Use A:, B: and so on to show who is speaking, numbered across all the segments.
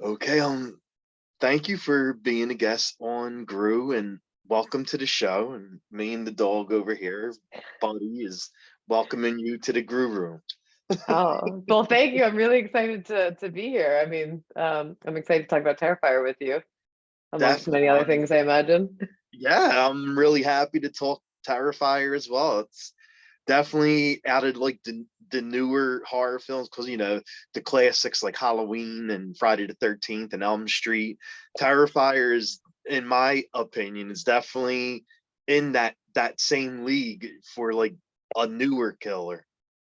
A: Okay, thank you for being a guest on Grue and welcome to the show. And me and the dog over here, Buddy, is welcoming you to the Grue Room.
B: Oh, well, thank you. I'm really excited to be here. I mean, I'm excited to talk about Terrifier with you, amongst
A: Definitely,
B: many other things, I imagine.
A: yeah, I'm really happy to talk Terrifier as well. It's definitely out of like the newer horror films because the classics like Halloween and Friday the 13th and Elm Street. Terrifier is, in my opinion, is definitely in that same league for like a newer killer.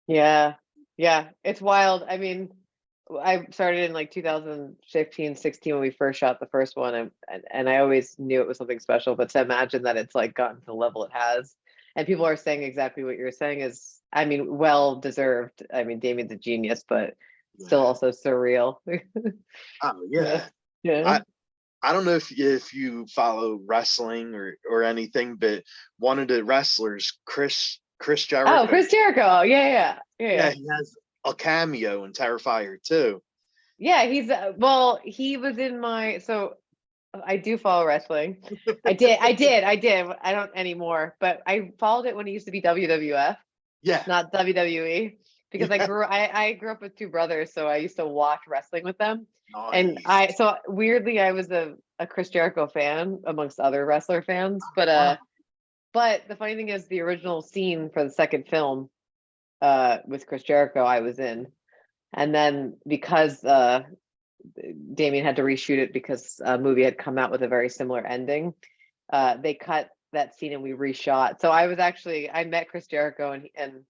B: Yeah, yeah, it's wild. I mean, I started in like 2015, 16 when we first shot the first one, and I always knew it was something special. But to imagine that it's like gotten to the level it has, and people are saying exactly what you're saying is, I mean, well deserved. I mean, Damien's a genius, but still
A: Yeah.
B: also surreal.
A: Oh
B: Yeah,
A: yeah.
B: yeah.
A: I don't know if you follow wrestling or anything, but one of the wrestlers, Chris
B: Oh,
A: Jericho,
B: Chris Jericho. Yeah, yeah, yeah,
A: yeah,
B: yeah.
A: he has a cameo in Terrifier too.
B: Yeah, he's well, he was in my so I do follow wrestling. I did. I don't anymore, but I followed it when it used to be WWF,
A: Yeah,
B: not WWE, because
A: yeah,
B: I grew up with two brothers, so I used to watch wrestling with them. And
A: nice.
B: I so weirdly I was a Chris Jericho fan amongst other wrestler fans,
A: Wow.
B: but the funny thing is the original scene for the second film with Chris Jericho I was in. And then because Damien had to reshoot it because a movie had come out with a very similar ending. They cut that scene and we reshot. So I met Chris Jericho and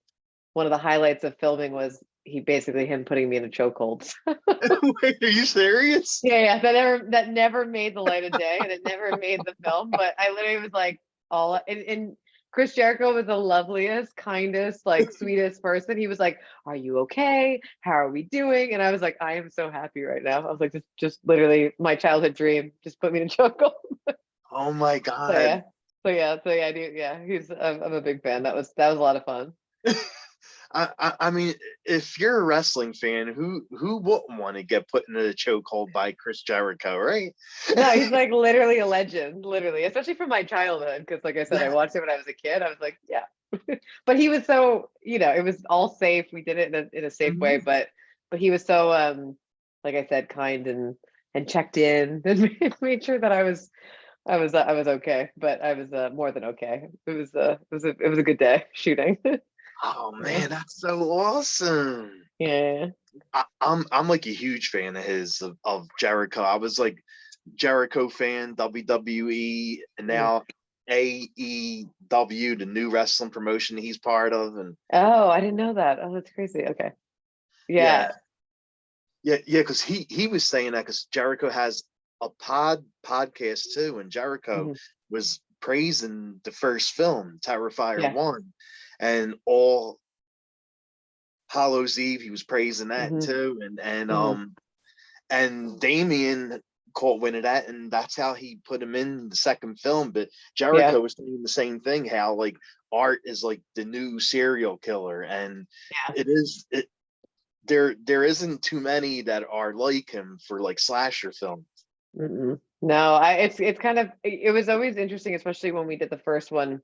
B: one of the highlights of filming was he basically him putting me in a chokehold.
A: Wait, are you serious?
B: Yeah, that never made the light of day and it never made the film. But I literally was like all and Chris Jericho was the loveliest, kindest, like sweetest person. He was like, "Are you okay? How are we doing?" And I was like, "I am so happy right now." I was like, "Just literally my childhood dream. Just put me in a chokehold."
A: Oh my
B: So
A: God.
B: yeah, so yeah, I do. Yeah, I'm a big fan. That was a lot of fun.
A: I mean, if you're a wrestling fan, who wouldn't want to get put in a chokehold by Chris Jericho, right?
B: No, he's like literally a legend, literally, especially from my childhood. Because, like I said, I
A: Yeah.
B: watched it when I was a kid. I was like, yeah, but he was so, it was all safe. We did it in a safe way,
A: Mhm.
B: but he was so, like I said, kind and checked in and made sure that I was okay. But I was more than okay. It was a good day shooting.
A: Oh
B: Yeah,
A: man, that's so awesome.
B: yeah,
A: I'm like a huge fan of his of Jericho. I was like Jericho fan, WWE, and
B: yeah.
A: now AEW, the new wrestling promotion he's part of, and
B: Oh, I didn't know that. Oh, that's crazy. Okay,
A: yeah,
B: yeah.
A: yeah, because he was saying that because Jericho has a podcast too, and Jericho
B: Mhm.
A: was praising the first film, Terrifier
B: Yeah.
A: One, and all Hallows Eve he was praising that
B: Hmm.
A: too, and
B: Hmm.
A: and Damien caught wind of that, and that's how he put him in the second film. But
B: Yeah.
A: Jericho was saying the same thing, how like Art is like the new serial killer, and
B: Yeah.
A: it is it there isn't too many that are like him for like slasher films.
B: Mm-mm. No, it's kind of it was always interesting, especially when we did the first one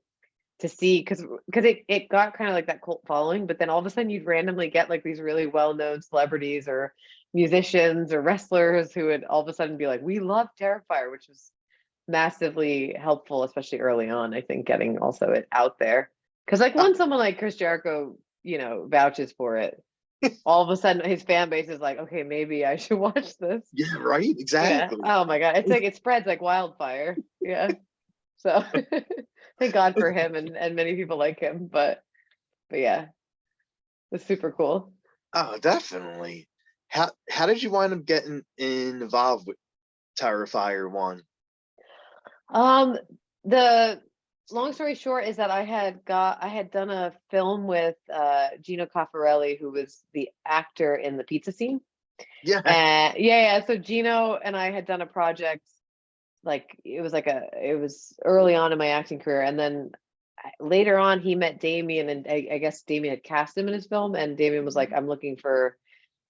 B: to see because it got kind of like that cult following, but then all of a sudden you'd randomly get like these really well-known celebrities or musicians or wrestlers who would all of a sudden be like, "We love Terrifier," which was massively helpful, especially early on, I think, getting also it out there. Because like
A: Uh,
B: when someone like Chris Jericho, vouches for it, all of a sudden his fan base is like, okay, maybe I should watch this.
A: yeah, right,
B: Yeah.
A: exactly.
B: Oh my God. It's like it spreads like wildfire. Yeah. So thank God for him and many people like him. But yeah, it's super cool.
A: Oh, definitely. How did you wind up getting involved with Terrifier One?
B: Um, the long story short is that I had done a film with Gino Caffarelli, who was the actor in the pizza scene.
A: Yeah.
B: And yeah. So Gino and I had done a project like it was early on in my acting career, and then later on he met Damien, and I guess Damien had cast him in his film, and Damien was like, "I'm looking for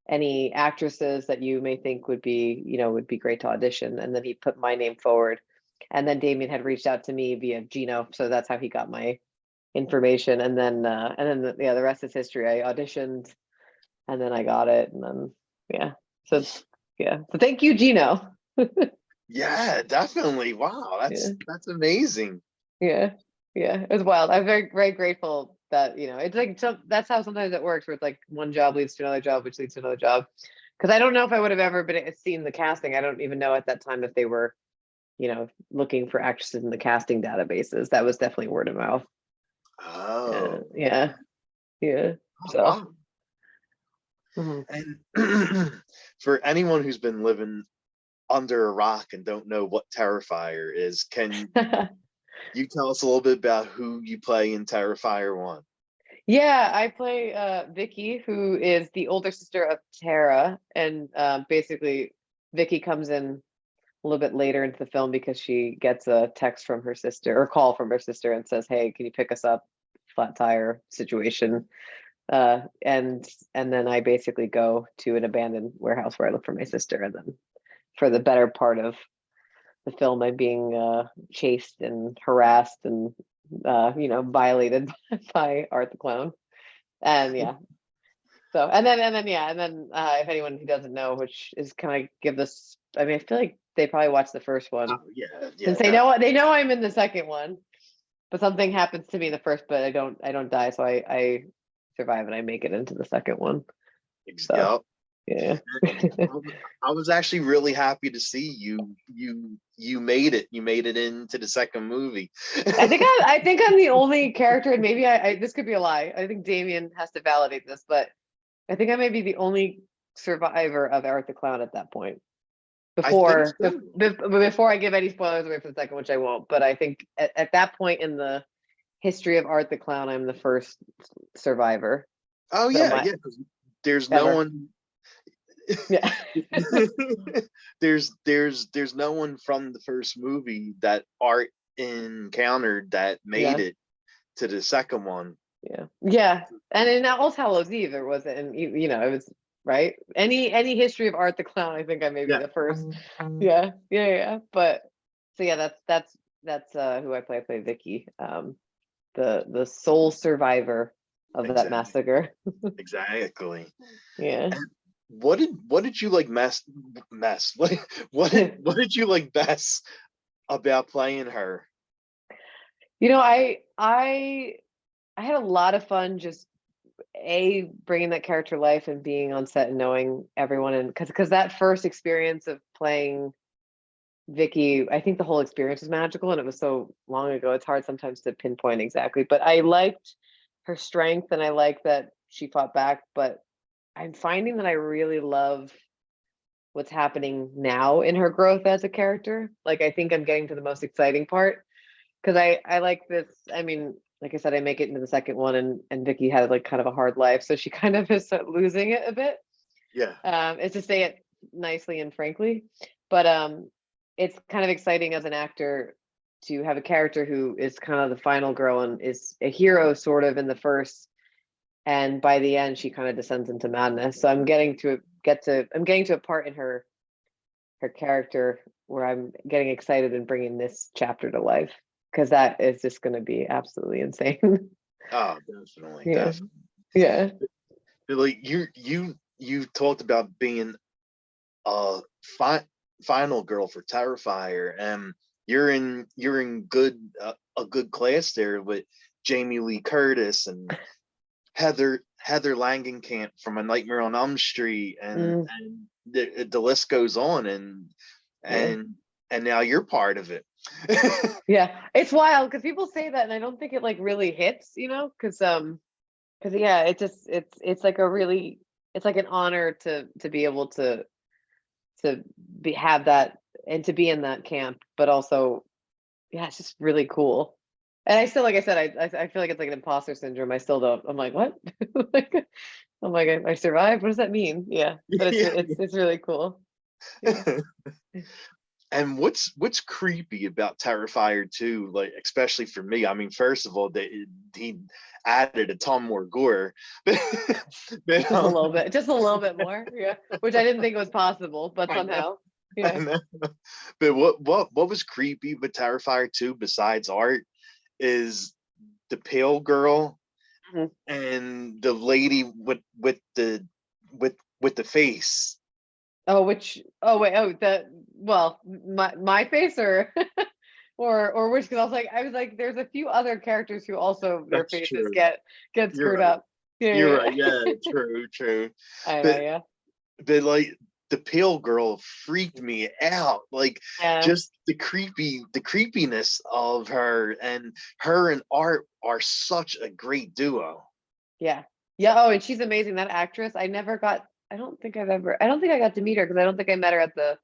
B: any actresses that you may think would be, would be great to audition. And then he put my name forward. And then Damien had reached out to me via Gino. So that's how he got my information. And then the rest is history. I auditioned and then I got it. And then, yeah. So thank you, Gino.
A: Yeah, definitely. Wow. That's amazing.
B: Yeah. It was wild. I'm very, very grateful that, it's like, so that's how sometimes it works, where it's like one job leads to another job, which leads to another job. Because I don't know if I would have ever seen the casting. I don't even know at that time if they were, looking for actresses in the casting databases. That was definitely word of mouth.
A: Oh.
B: Yeah.
A: Oh,
B: So.
A: wow.
B: Mm-hmm.
A: And for anyone who's been living under a rock and don't know what Terrifier is, can you tell us a little bit about who you play in Terrifier 1?
B: Yeah, I play Vicky, who is the older sister of Tara, and basically Vicky comes in a little bit later into the film because she gets a text from her sister, or call from her sister, and says, "Hey, can you pick us up? Flat tire situation." And then I basically go to an abandoned warehouse where I look for my sister, and then for the better part of the film, I'm being chased and harassed and violated by Art the Clown. And so and then if anyone who doesn't know, which is, can I give this, I mean, I feel like they probably watched the first one.
A: Oh, yeah,
B: since they know I'm in the second one, but something happens to me in the first, but I don't die, so I survive and I make it into the second one. So, yeah.
A: I was actually really happy to see you made it. You made it into the second movie.
B: I think I'm the only character, and maybe I this could be a lie. I think Damien has to validate this, but I think I may be the only survivor of Art the Clown at that point. Before I give any spoilers away for the second, which I won't, but I think at that point in the history of Art the Clown, I'm the first survivor.
A: Oh, yeah, because there's no one.
B: Yeah.
A: there's no one from the first movie that Art encountered that made it to the second one.
B: Yeah. And in All Hallows Eve, there wasn't, and it was right. Any history of Art the Clown, I think I may be the first. Yeah. But so that's who I play. I play Vicky, the sole survivor of that massacre.
A: Exactly.
B: Yeah.
A: And what did you like what did you like best about playing her?
B: I had a lot of fun just bringing that character to life and being on set and knowing everyone, and because that first experience of playing Vicky, I think the whole experience was magical, and it was so long ago, it's hard sometimes to pinpoint exactly, but I liked her strength and I like that she fought back. But I'm finding that I really love what's happening now in her growth as a character. Like, I think I'm getting to the most exciting part, because I like this. I mean, like I said, I make it into the second one, and Vicky had like kind of a hard life, so she kind of is losing it a bit. It's to say it nicely and frankly, but it's kind of exciting as an actor to have a character who is kind of the final girl and is a hero sort of in the first, and by the end she kind of descends into madness. So I'm getting to a part in her character where I'm getting excited and bringing this chapter to life, because that is just going to be absolutely insane.
A: Oh, definitely.
B: Yeah.
A: Like you talked about being a final girl for Terrifier, and you're in a good class there with Jamie Lee Curtis and Heather Langenkamp from A Nightmare on Elm Street, and the list goes on, and now you're part of it.
B: Yeah, it's wild because people say that, and I don't think it like really hits, because it's like it's like an honor to be able to have that and to be in that camp, but also, it's just really cool. And I still, like I said, I feel like it's like an imposter syndrome. I still don't. I'm like, what? Like, I'm like, I survived. What does that mean? Yeah, but it's really cool. Yeah.
A: And what's creepy about Terrifier 2, like especially for me, I mean, first of all, he added a ton more gore, but,
B: Just a little bit, just a little bit more, yeah. Which I didn't think was possible, but
A: I know,
B: somehow,
A: I
B: yeah.
A: know. But what was creepy with Terrifier 2 besides art is the pale girl
B: Mhm.
A: and the lady with the face.
B: Oh, oh wait, oh well, my face or or which, because I was like, there's a few other characters who also their
A: That's
B: faces
A: true.
B: get
A: You're
B: screwed
A: right.
B: up. Yeah,
A: You're
B: yeah,
A: right.
B: yeah.
A: Yeah, true, true.
B: I know,
A: But
B: yeah.
A: like the pale girl freaked me out. Like
B: Yeah,
A: just the creepiness of her and Art are such a great duo.
B: yeah. Yeah, oh, and she's amazing. That actress, I don't think I got to meet her because I don't think I met her at the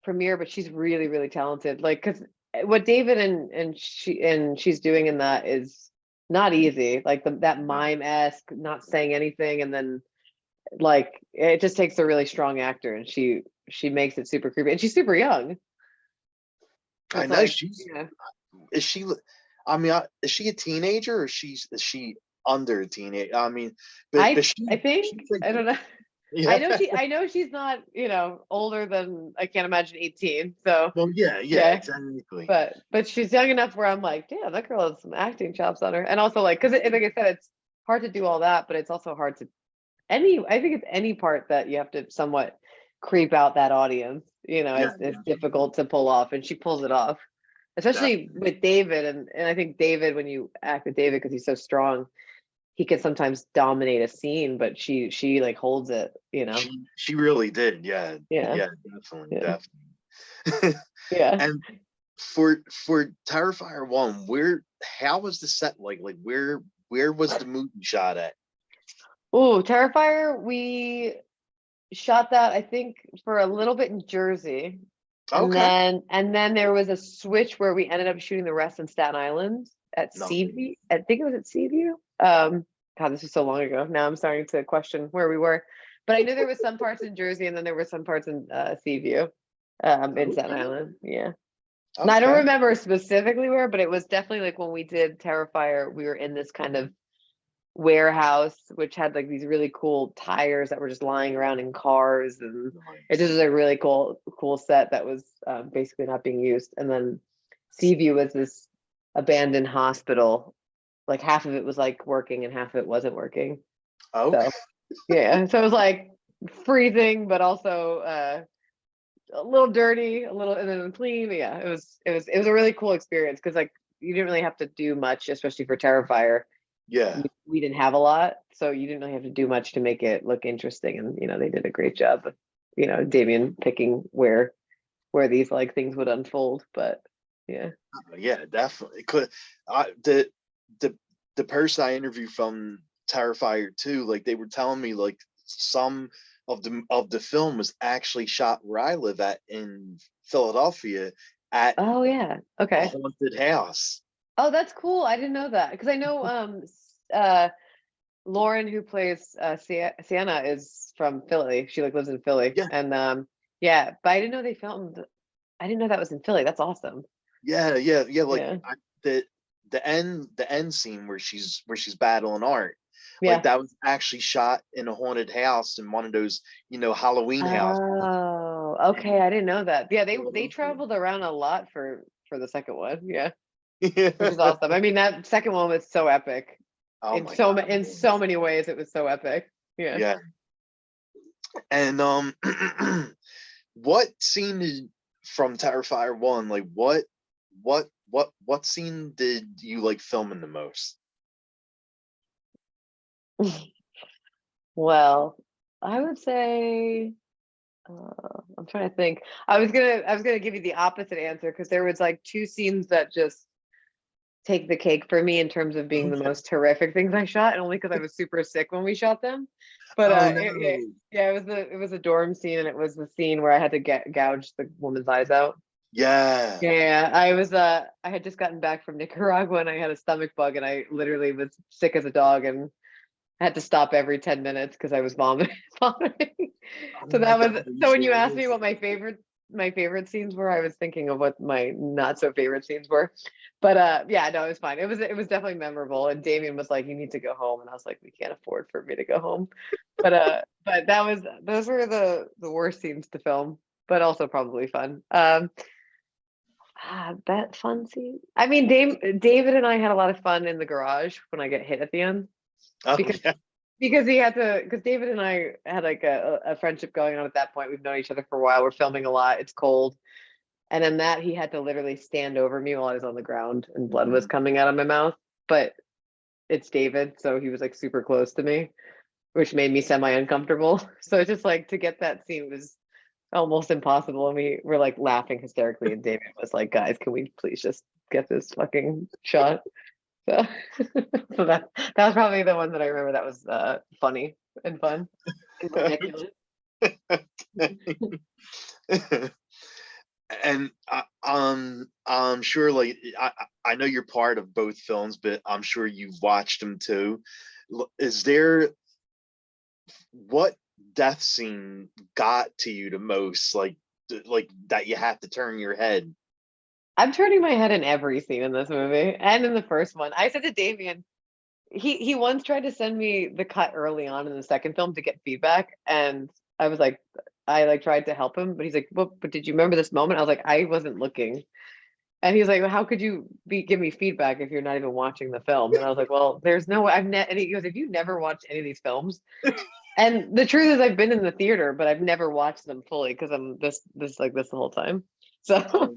B: premiere, but she's really, really talented. Like, because what David and she's doing in that is not easy. Like that
A: No.
B: mime-esque, not saying anything, and then like it just takes a really strong actor, and she makes it super creepy, and she's super young.
A: I
B: It's
A: know
B: like,
A: she's
B: yeah,
A: is she I mean is she a teenager or is she under a teenage? I mean, but
B: I think
A: she's like
B: I don't know.
A: yeah.
B: I know she's not, older than, I can't imagine 18. So
A: Well, yeah,
B: yeah,
A: exactly.
B: but she's young enough where I'm like, damn, that girl has some acting chops on her. And also like, because like I said, it's hard to do all that, but it's also hard to I think it's any part that you have to somewhat creep out that audience,
A: Yeah,
B: it's difficult to pull off, and she pulls it off. Especially
A: definitely.
B: with David, and I think David, when you act with David because he's so strong, he can sometimes dominate a scene, but she like holds it,
A: She really did. Yeah,
B: Yeah,
A: yeah, definitely,
B: yeah,
A: definitely.
B: yeah.
A: And for Terrifier 1, how was the set like? Like where was the movie shot at?
B: Oh, Terrifier, we shot that I think for a little bit in Jersey, and
A: Okay.
B: then there was a switch where we ended up shooting the rest in Staten Island at
A: No.
B: Seaview. I think it was at Seaview. God, this was so long ago. Now I'm starting to question where we were, but I knew there was some parts in Jersey, and then there were some parts in Seaview, in Staten
A: Okay.
B: Island. Yeah. And I don't
A: Okay.
B: remember specifically where, but it was definitely like when we did Terrifier, we were in this kind of warehouse which had like these really cool tires that were just lying around in cars, and it just
A: Nice.
B: was a really cool set that was basically not being used. And then Seaview was this abandoned hospital, like half of it was like working and half of it wasn't working.
A: Okay.
B: So yeah, so it was like freezing but also a little dirty, a little, and then clean. Yeah, it was a really cool experience because like you didn't really have to do much, especially for Terrifier.
A: Yeah.
B: We didn't have a lot, so you didn't really have to do much to make it look interesting. And they did a great job of, Damien picking where these like things would unfold. But yeah.
A: Yeah, definitely. Could I the the person I interviewed from Terrifier 2, like they were telling me like some of the film was actually shot where I live at in Philadelphia at
B: Oh yeah.
A: a
B: Okay.
A: haunted house.
B: Oh, that's cool. I didn't know that because I know Lauren, who plays Sienna, is from Philly. She like lives in Philly,
A: Yeah,
B: and yeah, but I didn't know they filmed. I didn't know that was in Philly. That's awesome.
A: yeah. Like
B: Yeah.
A: the end scene where she's battling Art, like
B: Yeah.
A: that was actually shot in a haunted house in one of those Halloween houses.
B: Oh, okay.
A: In
B: I didn't know that. Yeah, they
A: Philadelphia.
B: traveled around a lot for the second one. Yeah, which is
A: Yeah.
B: awesome. I mean, that second one was so epic
A: Oh my God.
B: in so many ways. It was so epic. Yeah.
A: Yeah. And what scene from Terrifier 1, like what scene did you like filming the most?
B: Well, I would say I'm trying to think. I was gonna give you the opposite answer because there was like two scenes that just take the cake for me in terms of being the
A: Okay.
B: most horrific things I shot, and only because I was super sick when we shot them. But
A: Oh no.
B: yeah, it was a dorm scene, and it was the scene where I had to gouge the woman's eyes out.
A: Yeah.
B: Yeah, I had just gotten back from Nicaragua, and I had a stomach bug, and I literally was sick as a dog, and I had to stop every 10 minutes because I was vomiting. vomiting.
A: Oh
B: So
A: my
B: that
A: God.
B: was
A: Are you
B: so when you asked me
A: serious?
B: what my favorite my favorite scenes were. I was thinking of what my not so favorite scenes were. But yeah, no, it was fine. It was definitely memorable. And Damien was like, "You need to go home," and I was like, "We can't afford for me to go home." But those were the worst scenes to film, but also probably fun. That fun scene. I mean, David and I had a lot of fun in the garage when I get hit at the end
A: Oh
B: because
A: yeah.
B: because he had to because David and I had like a friendship going on at that point. We've known each other for a while. We're filming a lot. It's cold. And in that he had to literally stand over me while I was on the ground and blood was coming out of my mouth. But it's David, so he was like super close to me, which made me semi uncomfortable. So it's just like to get that scene was almost impossible. And we were like laughing hysterically. And David was like, "Guys, can we please just get this fucking shot?" So, so that was probably the one that I remember that was funny and fun and ridiculous.
A: And I'm sure, like, I know you're part of both films, but I'm sure you've watched them too. Is there what death scene got to you the most, like that you had to turn your head?
B: I'm turning my head in every scene in this movie and in the first one. I said to Damien, he once tried to send me the cut early on in the second film to get feedback, and I was like, I like tried to help him, but he's like, "Well, but did you remember this moment?" I was like, "I wasn't looking." And he's like, "Well, how could you give me feedback if you're not even watching the film?" And I was like, "Well, there's no way." And he goes, "If you never watched any of these films," and the truth is, I've been in the theater, but I've never watched them fully because I'm this like this the whole time. So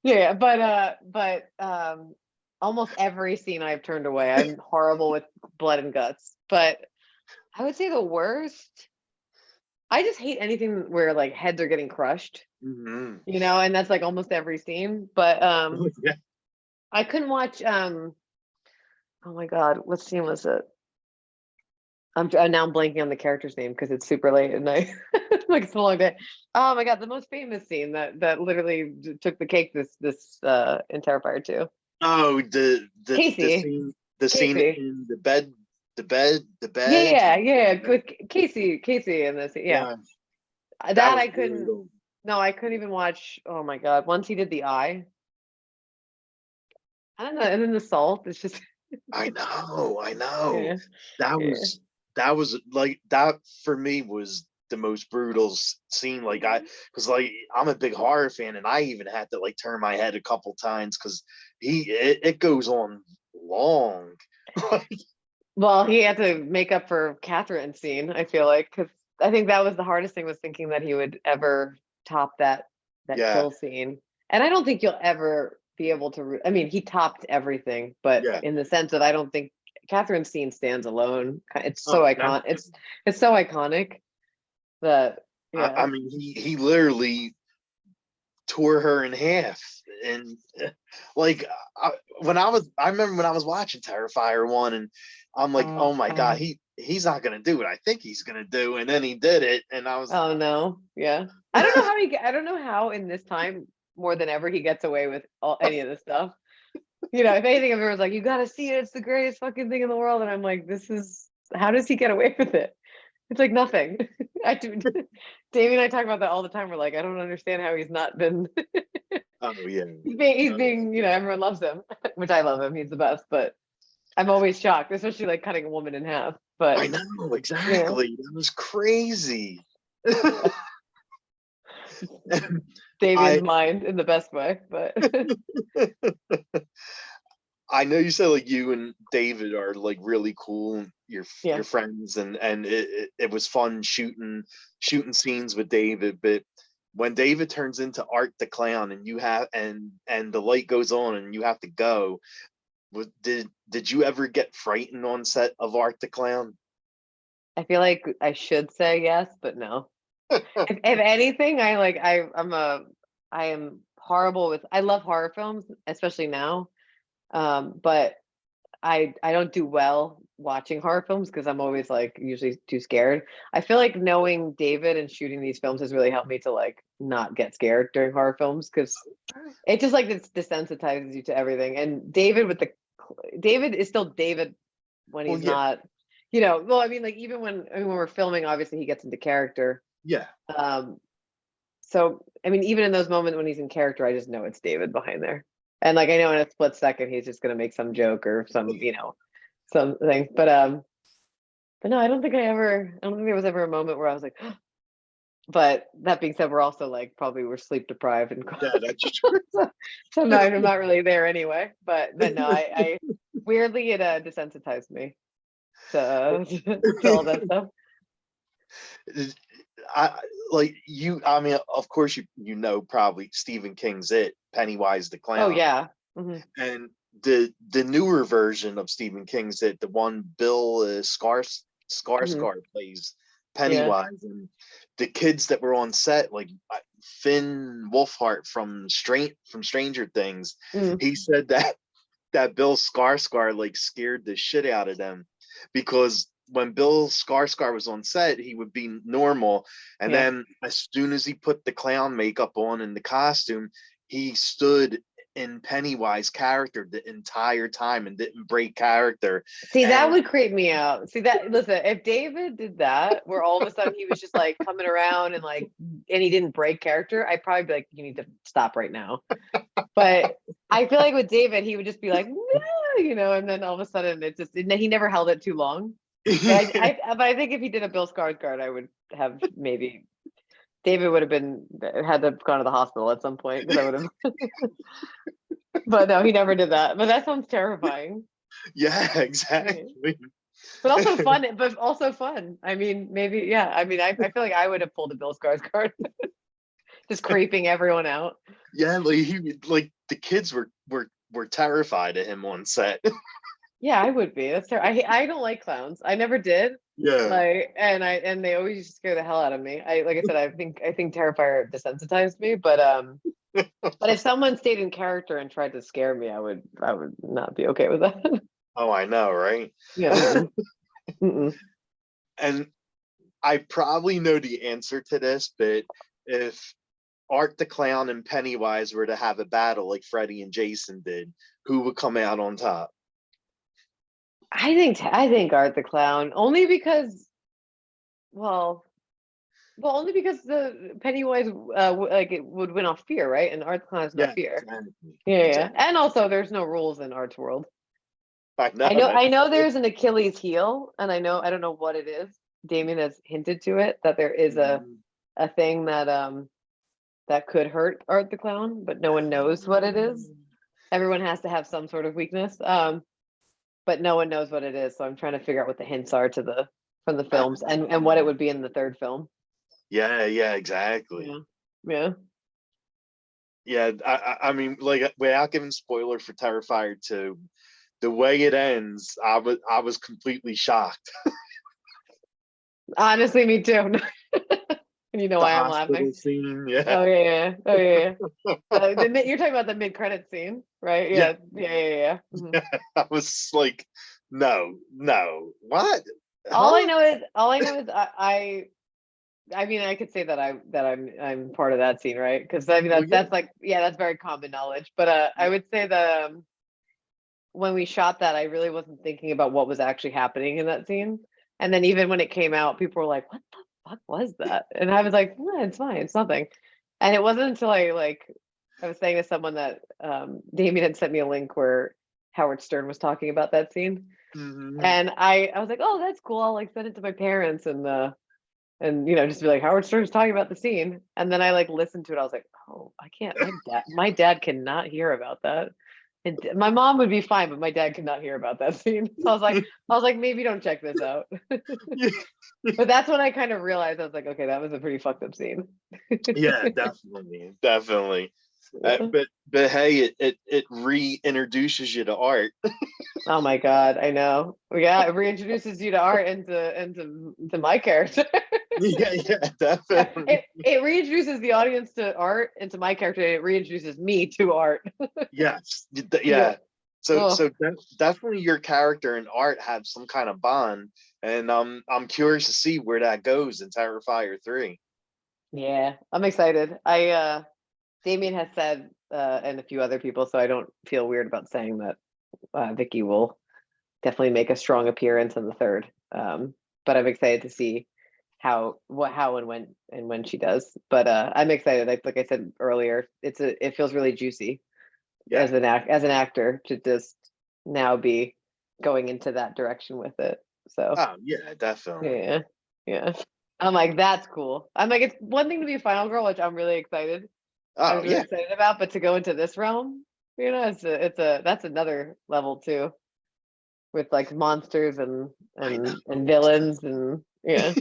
B: yeah, but almost every scene I've turned away. I'm horrible with blood and guts, but I would say the worst. I just hate anything where like heads are getting crushed,
A: Mhm.
B: and that's like almost every scene. But
A: Yeah.
B: I couldn't watch oh my God, what scene was it? Now I'm blanking on the character's name because it's super late at night. Like it's a long day. Oh my God, the most famous scene that literally took the cake in Terrifier 2.
A: Oh, the
B: Casey.
A: scene,
B: Casey.
A: in the bed, the
B: Yeah,
A: bed.
B: yeah, yeah. With Casey in this. Yeah.
A: Yeah, that
B: That
A: was
B: I couldn't.
A: brutal.
B: No, I couldn't even watch. Oh my God. Once he did the eye. I don't know. And then the salt. It's just
A: I know, I know.
B: yeah.
A: That
B: Yeah.
A: was like that for me was the most brutal scene. Like because like I'm a big horror fan, and I even had to like turn my head a couple times because it goes on long.
B: Well, he had to make up for Catherine's scene, I feel like, because I think that was the hardest thing was thinking that he would ever top that
A: Yeah,
B: kill scene. And I don't think you'll ever be able to. I mean, he topped everything, but
A: yeah.
B: in the sense that I don't think Catherine's scene stands alone. It's so
A: Oh,
B: iconic. It's so iconic that
A: I
B: yeah.
A: mean, he literally tore her in half, and like I remember when I was watching Terrifier 1, and I'm like, oh my God, he's not gonna do what I think he's gonna do, and then he did it, and I was
B: Oh no, yeah. I don't know how in this time more than ever he gets away with any of this stuff. If anything, everyone's like, "You got to see it. It's the greatest fucking thing in the world," and I'm like, "This is how does he get away with it? It's like nothing." I do. Davey and I talk about that all the time. We're like, I don't understand how he's not been.
A: oh yeah.
B: He's
A: Oh,
B: being, everyone loves him, which I love him. He's the best, but I'm always shocked, especially like cutting a woman in half.
A: I
B: But
A: know
B: you know,
A: exactly. That was crazy.
B: Davian's
A: I
B: mind in the best way, but
A: I know you said like you and David are like really cool.
B: yeah.
A: Your friends, and it was fun shooting scenes with David. But when David turns into Art the Clown, and you have and the light goes on, and you have to go, did you ever get frightened on set of Art the Clown?
B: I feel like I should say yes, but no. If anything, I am horrible with. I love horror films, especially now. But I don't do well watching horror films because I'm always like usually too scared. I feel like knowing David and shooting these films has really helped me to like not get scared during horror films because it just like it's desensitizes you to everything. And David is still David when
A: Well,
B: he's
A: yeah,
B: not, well, I mean, like even when we're filming, obviously he gets into character.
A: yeah.
B: Um, so I mean, even in those moments when he's in character, I just know it's David behind there. And like I know in a split second he's just gonna make some joke or some, something. But no, I don't think there was ever a moment where I was like, but that being said, we're also like probably we're sleep deprived and
A: Yeah, that's true.
B: so no, I'm not really there anyway. But no, I weirdly it desensitized me to all that stuff.
A: I like you. I mean, of course, you know probably Stephen King's It, Pennywise the
B: Oh
A: Clown,
B: yeah. Hmm.
A: and the newer version of Stephen King's It, the one Bill
B: Hmm.
A: Skarsgård plays
B: Yeah.
A: Pennywise, and the kids that were on set, like Finn Wolfhard from Stranger Things,
B: Mm.
A: he said that Bill Skarsgård like scared the shit out of them because when Bill Skarsgård was on set, he would be normal, and
B: Yeah.
A: then as soon as he put the clown makeup on and the costume, he stood in Pennywise character the entire time and didn't break character.
B: See, that
A: And
B: would creep me out. See that, listen, if David did that, where all of a sudden he was just like coming around and like, and he didn't break character, I'd probably be like, you need to stop right now. But I feel like with David, he would just be like, no, and then all of a sudden it just, and he never held it too long. But I think if he did a Bill Skarsgård, I would have maybe David would have had to have gone to the hospital at some point because I would have. But no, he never did that. But that sounds terrifying.
A: yeah, exactly.
B: But also fun. But also fun. I mean, maybe yeah. I mean, I feel like I would have pulled a Bill Skarsgård, just creeping everyone out.
A: Yeah, like the kids were terrified of him on set.
B: Yeah, I would be. That's terrible. I don't like clowns. I never did.
A: Yeah.
B: Like, and they always used to scare the hell out of me. Like I said, I think Terrifier desensitized me. But if someone stayed in character and tried to scare me, I would not be okay with that.
A: Oh, I know, right?
B: Yeah. Mm-mm. Mm-mm.
A: And I probably know the answer to this, but if Art the Clown and Pennywise were to have a battle like Freddy and Jason did, who would come out on top?
B: I think Art the Clown only because only because the Pennywise like it would win off fear, right? And Art the Clown is no
A: Yeah,
B: fear.
A: exactly.
B: Yeah, yeah.
A: Exactly.
B: And also there's no rules in Art's world.
A: I know.
B: I know there's an Achilles heel, and I don't know what it is. Damien has hinted to it that there is a thing that could hurt Art the Clown, but no one knows what it is. Everyone has to have some sort of weakness. But no one knows what it is. So I'm trying to figure out what the hints are from the films and what it would be in the third film.
A: Yeah, exactly.
B: Yeah. Yeah.
A: Yeah, I mean, like without giving spoiler for Terrifier 2, the way it ends, I was completely shocked.
B: Honestly, me too. And you know
A: The
B: why I'm laughing.
A: hospital scene, yeah.
B: Oh yeah. Oh yeah. You're talking about the mid-credit scene, right?
A: Yeah,
B: Yeah. Yeah. Mhm.
A: I was like, no, what?
B: All I
A: Huh?
B: know is I mean I could say that I'm part of that scene, right? Because I mean
A: Well,
B: that's like yeah, that's very common knowledge. But I would say that when we shot that, I really wasn't thinking about what was actually happening in that scene. And then even when it came out, people were like, "What the fuck was that?" And I was like, "It's fine, it's nothing." And it wasn't until I was saying to someone that Damien had sent me a link where Howard Stern was talking about that scene,
A: mhm.
B: and I was like, "Oh, that's cool. I'll like send it to my parents and just be like Howard Stern's talking about the scene." And then I like listened to it. I was like, "Oh, I can't. My dad cannot hear about that." And my mom would be fine, but my dad could not hear about that scene. So I was like, maybe don't check this out.
A: Yeah,
B: But that's when I kind of realized I was like, okay, that was a pretty fucked up scene.
A: yeah, definitely.
B: Yeah.
A: But hey, it reintroduces you to art.
B: Oh my God, I know. Yeah, it reintroduces you to art into my character.
A: Yeah,
B: it
A: definitely.
B: it reintroduces the audience to art into my character, and it reintroduces me to art.
A: Yes,
B: Yeah.
A: yeah. So
B: Oh,
A: definitely your character and art have some kind of bond, and I'm curious to see where that goes in Terrifier 3.
B: yeah. I'm excited. Damien has said, and a few other people, so I don't feel weird about saying that Vicky will definitely make a strong appearance in the third. But I'm excited to see how and when she does. But I'm excited. Like I said earlier, it feels really juicy as
A: Yeah.
B: as an actor to just now be going into that direction with it. So
A: Oh yeah, definitely.
B: yeah, yeah. I'm like, that's cool. I'm like, it's one thing to be a final girl, which I'm really excited. I
A: Oh
B: was really
A: yeah.
B: excited about, but to go into this realm, that's another level too, with like monsters
A: I know.
B: and villains and yeah.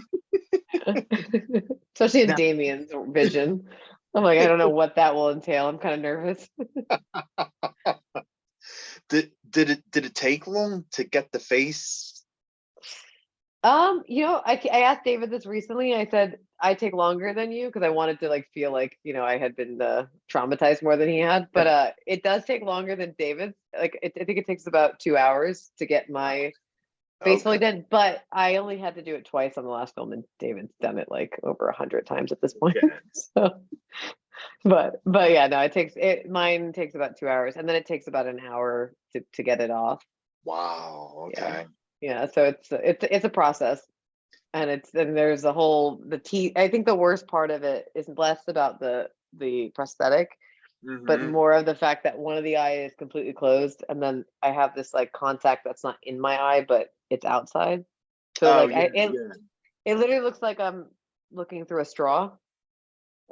B: Especially in
A: Now,
B: Damien's vision. I'm like, I don't know what that will entail. I'm kind of nervous.
A: did it take long to get the face?
B: I asked David this recently. I said I take longer than you because I wanted to like feel like I had been traumatized more than he had. But it does take longer than David's. Like I think it takes about 2 hours to get my face fully
A: Okay.
B: done. But I only had to do it twice on the last film, and David's done it like over 100 times at this point.
A: Yeah.
B: So, but yeah, no, mine takes about 2 hours, and then it takes about an hour to get it off.
A: Wow.
B: Yeah,
A: Okay.
B: yeah. So it's a process. And there's the teeth. I think the worst part of it is less about the prosthetic, but
A: Mm-hmm.
B: more of the fact that one of the eye is completely closed, and then I have this like contact that's not in my eye, but it's outside. So
A: Oh
B: like
A: yeah, yeah.
B: it literally looks like I'm looking through a straw,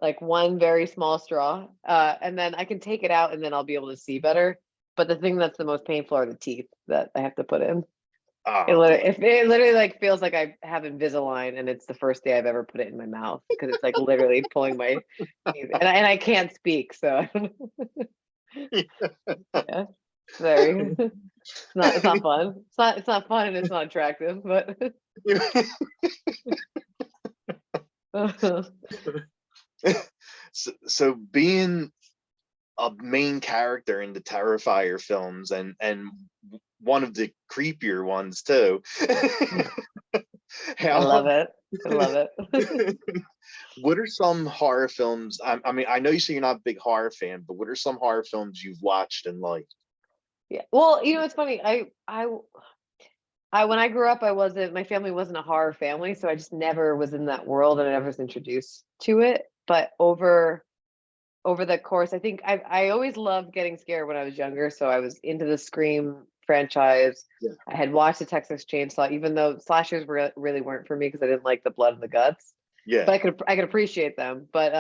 B: like one very small straw. And then I can take it out, and then I'll be able to see better. But the thing that's the most painful are the teeth that I have to put in.
A: Oh boy.
B: It literally like feels like I have Invisalign, and it's the first day I've ever put it in my mouth because it's like literally pulling my teeth, and I can't speak, so I don't know. Yeah, very. It's not fun. It's not fun, and it's not attractive, but
A: So being a main character in the Terrifier films and one of the creepier ones too.
B: I
A: How
B: love it. I love it.
A: what are some horror films? I mean, I know you say you're not a big horror fan, but what are some horror films you've watched and liked?
B: Yeah. Well, it's funny. I when I grew up, my family wasn't a horror family, so I just never was in that world, and I never was introduced to it. But over the course, I think I always loved getting scared when I was younger, so I was into the Scream franchise.
A: Yeah.
B: I had watched the Texas Chainsaw, even though slashers really weren't for me because I didn't like the blood and the guts.
A: Yeah.
B: But I could appreciate them. But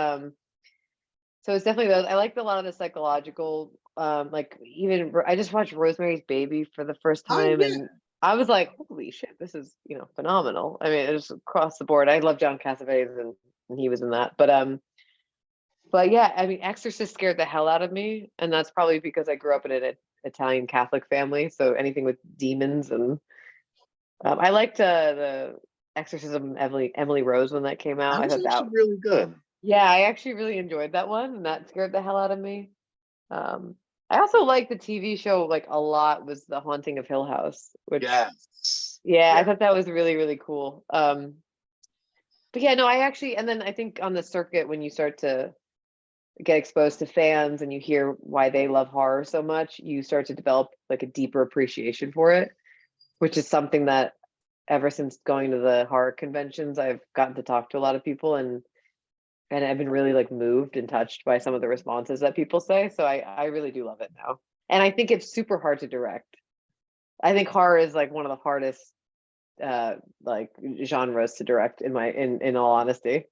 B: so it's definitely those. I liked a lot of the psychological, like even I just watched Rosemary's Baby for the first
A: Oh
B: time,
A: yeah.
B: and I was like, holy shit, this is phenomenal. I mean, it was across the board. I love John Cassavetes, and he was in that. But yeah, I mean, Exorcist scared the hell out of me, and that's probably because I grew up in an Italian Catholic family. So anything with demons, and I liked the Exorcism of Emily Rose when that came out.
A: That
B: I
A: was
B: thought that,
A: actually really good.
B: yeah, I actually really enjoyed that one, and that scared the hell out of me. Um, I also liked the TV show like a lot. Was The Haunting of Hill House, which
A: Yes.
B: yeah, I
A: Yeah.
B: thought that was really really cool. But yeah, no, I actually, and then I think on the circuit when you start to get exposed to fans and you hear why they love horror so much, you start to develop like a deeper appreciation for it, which is something that ever since going to the horror conventions, I've gotten to talk to a lot of people, and I've been really like moved and touched by some of the responses that people say. So I really do love it now. And I think it's super hard to direct. I think horror is like one of the hardest like genres to direct in all honesty.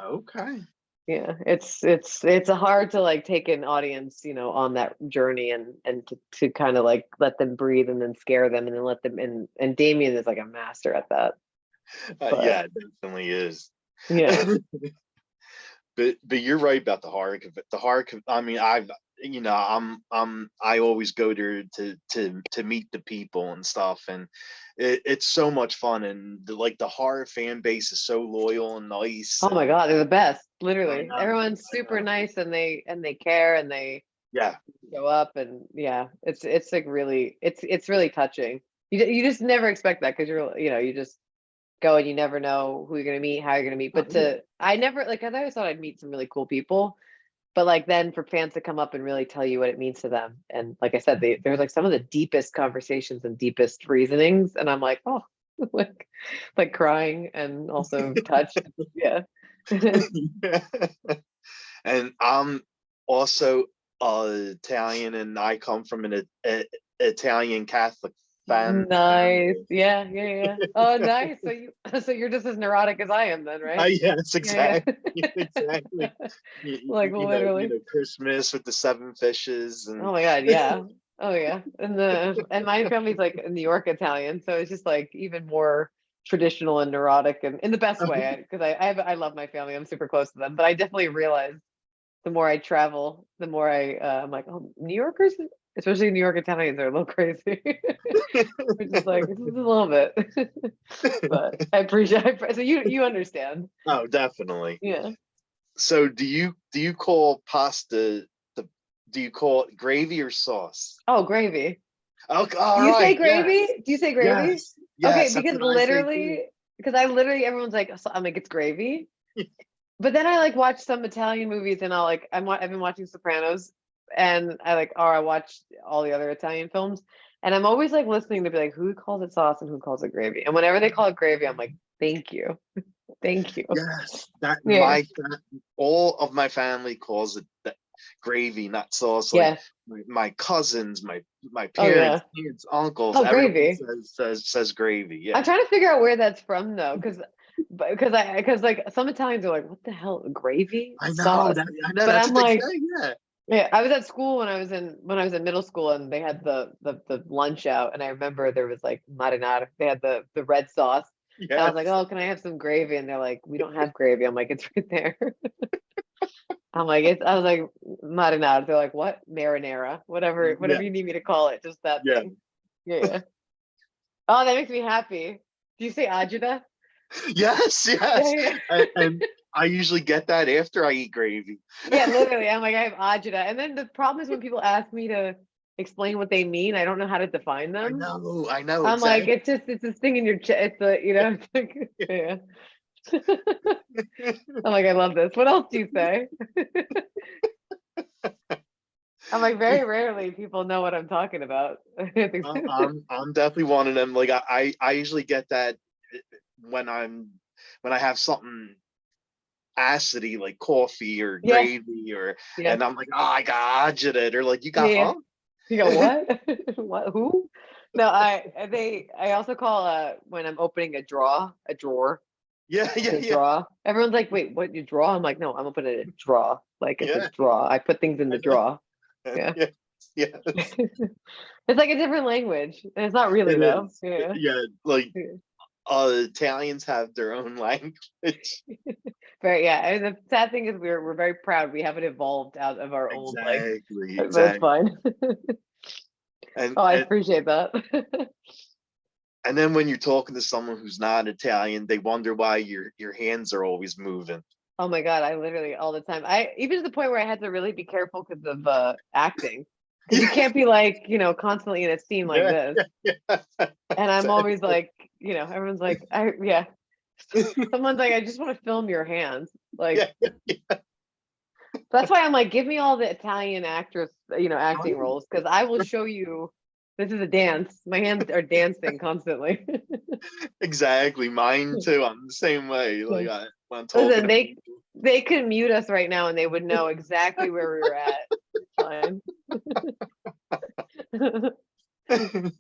A: Okay.
B: Yeah, it's a hard to like take an audience, on that journey, and to kind of like let them breathe and then scare them and then let them in. And Damien is like a master at that. But
A: Yeah, it definitely is.
B: yeah.
A: But you're right about the horror. The horror. I mean, I always go there to meet the people and stuff, and it's so much fun. And the horror fan base is so loyal and nice.
B: Oh my
A: And
B: God, they're the best.
A: I
B: Literally,
A: know,
B: everyone's
A: I
B: super
A: know.
B: nice, and they care, and they
A: Yeah,
B: show up, and yeah, it's like really it's really touching. You just never expect that because you just go and you never know who you're gonna meet, how you're gonna meet.
A: oh,
B: But
A: yeah,
B: I never like I always thought I'd meet some really cool people. But like then for fans to come up and really tell you what it means to them, and like I said, there's like some of the deepest conversations and deepest reasonings, and I'm like, oh, like crying and also touched. Yeah.
A: And I'm also Italian, and I come from an Italian Catholic
B: Nice.
A: family.
B: Yeah, yeah, yeah. Oh, nice. So so you're just as neurotic as I am then, right?
A: Yes,
B: Yeah,
A: exactly,
B: yeah.
A: exactly.
B: Like literally.
A: Christmas with the seven fishes, and
B: Oh my God, yeah. Oh yeah. And my family's like New York Italian, so it's just like even more traditional and neurotic and in the best way. Because I love my family. I'm super close to them. But I definitely realize the more I travel, the more I'm like, oh, New Yorkers, especially New York Italians, are a little crazy. We're just like just a little bit. But I appreciate. So you understand?
A: oh, definitely.
B: Yeah.
A: So do you call pasta the do you call it gravy or sauce?
B: Oh, gravy.
A: Okay,
B: Do
A: all
B: you say
A: right,
B: gravy?
A: yes,
B: Do you say gravy?
A: yes,
B: Okay,
A: yes. That's
B: because
A: what I say too.
B: I literally, everyone's like, so I'm like, it's gravy. But then I like watch some Italian movies, and I've been watching Sopranos, and I watch all the other Italian films, and I'm always like listening to be like, who calls it sauce and who calls it gravy? And whenever they call it gravy, I'm like, thank you, thank you.
A: Yes, that
B: Yeah,
A: all of my family calls it that gravy, not sauce. Like
B: yeah.
A: my cousins, my
B: Oh
A: parents,
B: yeah.
A: aunts, uncles,
B: Oh,
A: everyone
B: gravy.
A: says gravy.
B: I'm
A: Yeah,
B: trying to figure out where that's from though, because like some Italians are like, what the hell, gravy
A: I know
B: sauce?
A: that. I know
B: But
A: that's
B: I'm
A: what they
B: like,
A: say. Yeah,
B: yeah, I was at school when I was in middle school, and they had the lunch out, and I remember there was like marinara. They had the red sauce, and I was like,
A: yes,
B: oh, can I have some gravy? And they're like, we don't have gravy. I'm like, it's right there. I was like, marinara. They're like, what? Marinara, whatever
A: yeah,
B: you need me to call it, just that
A: yeah.
B: thing. Yeah, yeah. Oh, that makes me happy. Do you say agita?
A: Yes,
B: Yeah,
A: yes.
B: yeah.
A: And I usually get that after I eat gravy.
B: Yeah, literally. I'm like, I have agita. And then the problem is when people ask me to explain what they mean, I don't know how to define them.
A: I know
B: I'm like,
A: exactly.
B: it's this thing in your chest. It's a, it's like, yeah. I'm like, I love this. What else do you say? I'm like, very rarely people know what I'm talking about.
A: I'm definitely one of them. Like I usually get that when when I have something acidy like coffee or
B: Yeah,
A: gravy, or
B: yeah,
A: and I'm like, oh, I got agita, or like, you
B: yeah,
A: got
B: yeah.
A: huh?
B: You go, what? What? Who? No, I also call when I'm opening a drawer.
A: Yeah,
B: I
A: yeah,
B: say
A: yeah,
B: draw. Everyone's like, wait, what, you draw? I'm like, no, I'm opening a draw. Like it's a
A: yeah.
B: draw. I put things in
A: I
B: the
A: know.
B: draw. Yeah.
A: Yeah, yes,
B: It's like a different language. And it's not really
A: it
B: though.
A: is.
B: Yeah.
A: Yeah, like
B: Yeah.
A: Italians have their own language.
B: Very, yeah. And the sad thing is we're very proud. We haven't evolved out of our own like,
A: Exactly,
B: but it's
A: exactly.
B: fine.
A: And
B: Oh, I
A: and
B: appreciate that.
A: and then when you're talking to someone who's not Italian, they wonder why your hands are always moving.
B: Oh my God, I literally all the time. I even to the point where I had to really be careful because of acting. Because you
A: Yeah,
B: can't be like, constantly in a scene like
A: yeah,
B: this.
A: yeah, yeah.
B: And I'm always
A: Exactly.
B: like, everyone's like, yeah. Someone's like, I just want to film your hands. Like,
A: Yeah, yeah.
B: that's why I'm like, give me all the Italian actress,
A: Oh,
B: acting
A: yeah.
B: roles, because I will show you this is a dance. My hands are dancing constantly.
A: Exactly. Mine too. I'm the same way.
B: Yeah.
A: Like when I'm talking
B: Listen,
A: to
B: they could mute us right now and they would know exactly where we were at. It's fine.
A: people.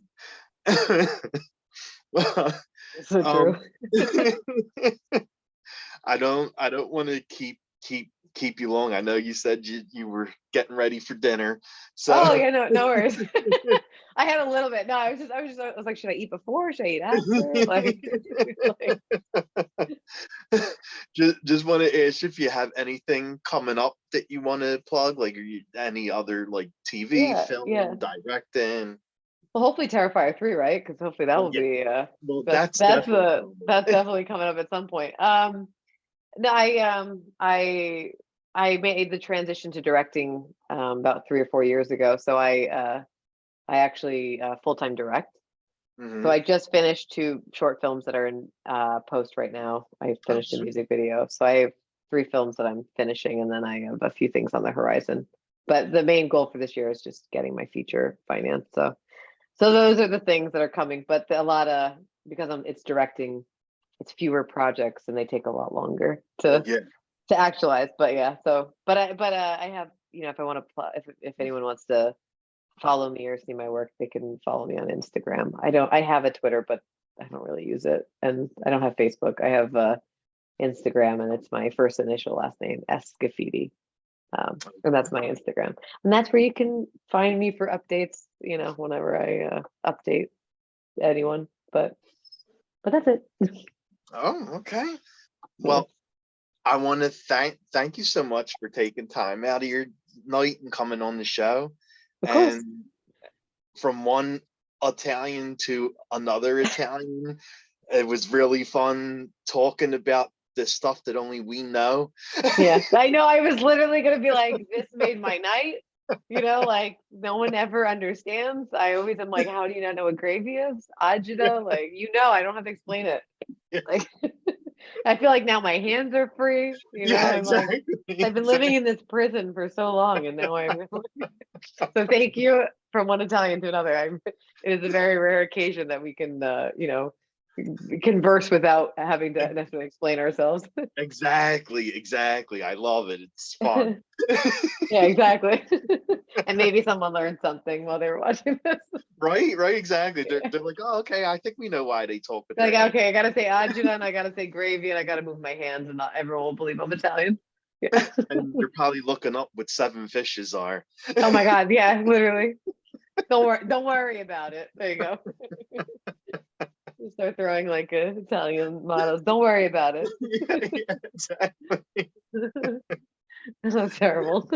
A: Well,
B: So true.
A: um, I don't want to keep you long. I know you said you were getting ready for dinner,
B: Oh
A: so
B: yeah, no worries. I had a little bit. No, I was like, should I eat before? Should I eat after? Like, like
A: just want to ask if you have anything coming up that you want to plug, like, are you any other like TV,
B: yeah, yeah.
A: film, directing?
B: Well, hopefully Terrifier 3, right? Because hopefully that
A: Oh
B: will
A: yeah,
B: be
A: well that's definitely coming.
B: that's definitely coming up at some point. No, I made the transition to directing about 3 or 4 years ago. So I actually full-time direct. So
A: Hmm.
B: I just finished 2 short films that are in post right now. I
A: Oh,
B: finished a
A: sweet.
B: music video. So I have 3 films that I'm finishing, and then I have a few things on the horizon. But the main goal for this year is just getting my feature financed. So those are the things that are coming, but a lot of because it's directing, it's fewer projects and they take a lot longer to
A: Yeah.
B: actualize. But yeah, so I have, if I want to, if anyone wants to follow me or see my work, they can follow me on Instagram. I have a Twitter, but I don't really use it, and I don't have Facebook. I have Instagram, and it's my first initial last name, Scaffidi. And that's my Instagram, and that's where you can find me for updates, whenever I update anyone. But that's it.
A: Oh, okay. Well, I want to thank you so much for taking time out of your night and coming on the show.
B: Of course.
A: And from one Italian to another Italian, it was really fun talking about the stuff that only we know.
B: Yeah, I know. I was literally going to be like, this made my night. Like no one ever understands. I always am like, how do you not know what gravy is? Agita, like, I don't have to explain it. Like, I feel like now my hands are free.
A: Yeah, exactly.
B: Like, I've been living in this prison for so long, and now I'm. So thank you from one Italian to another. It is a very rare occasion that we can, converse without having to necessarily explain ourselves.
A: Exactly. I love it. It's fun.
B: Yeah, exactly. And maybe someone learned something while they were watching this.
A: Right, exactly. They're like, oh, okay, I think we know why they talk with
B: like,
A: their
B: okay, I gotta say agita, and I gotta say gravy, and I gotta move my hands, and not everyone will believe I'm Italian. Yeah.
A: And they're probably looking up what 7 fishes are.
B: Oh my God, yeah, literally. Don't worry about it. There you go. Start throwing like Italian mottos. Don't worry about it.
A: Yeah, exactly.
B: That's terrible.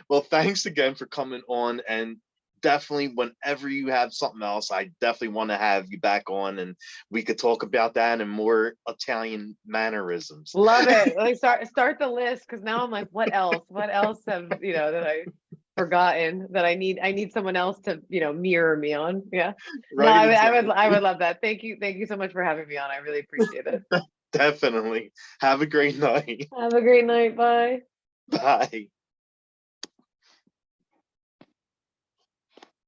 A: Well, thanks again for coming on, and definitely whenever you have something else, I definitely want to have you back on, and we could talk about that and more Italian mannerisms.
B: Love it. Like start the list, because now I'm like, what else? What else have that I forgotten that I need someone else to mirror me on? Yeah.
A: Right,
B: No,
A: exactly.
B: I would love that. Thank you so much for having me on. I really appreciate it.
A: Definitely. Have a great night.
B: Have a great night. Bye.
A: Bye.